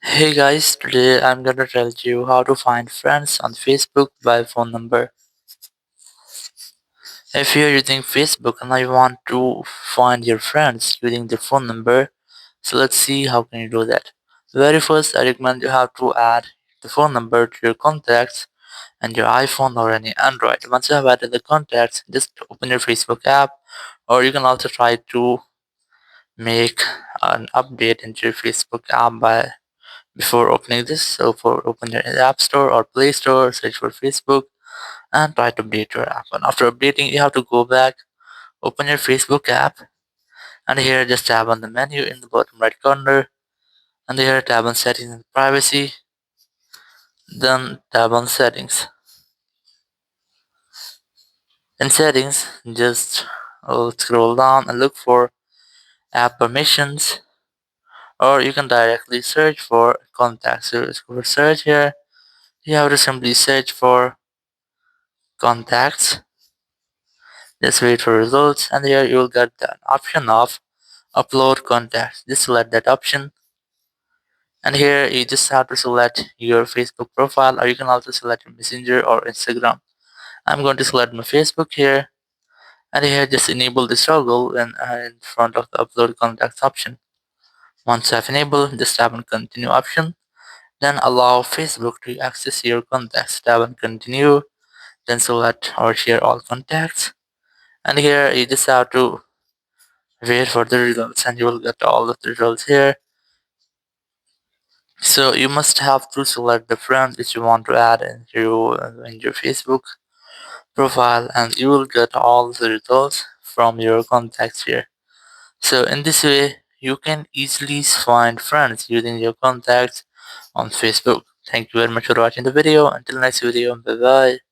Hey guys, today I'm gonna tell you how to find friends on Facebook by phone number. If you're using Facebook and now you want to find your friends using their phone number, so let's see how can you do that. Very first, I recommend you have to add the phone number to your contacts and your iPhone or any Android. Once you have added the contacts, just open your Facebook app, or you can also try to make an update into your Facebook app by before opening this. So for open your app store or play store, search for Facebook and try to update your app. And after updating, you have to go back, open your Facebook app, and here just tap on the menu in the bottom right corner, and here tap on settings and privacy, then tap on settings. In settings, just scroll down and look for app permissions, or you can directly search for contacts. So just go for search here. You have to simply search for contacts. Just wait for results, and here you will get the option of upload contacts. Just select that option, and here you just have to select your Facebook profile, or you can also select your Messenger or Instagram. I'm going to select my Facebook here, and here just enable the toggle in front of the upload contacts option. Once I've enabled, just tap on continue option, then allow Facebook to access your contacts. Tap on continue, then select or share all contacts, and here you just have to wait for the results, and you will get all of the results here. So you must have to select the friends which you want to add in your Facebook profile, and you will get all the results from your contacts here. So in this way, you can easily find friends using your contacts on Facebook. Thank you very much for watching the video. Until next video, bye bye.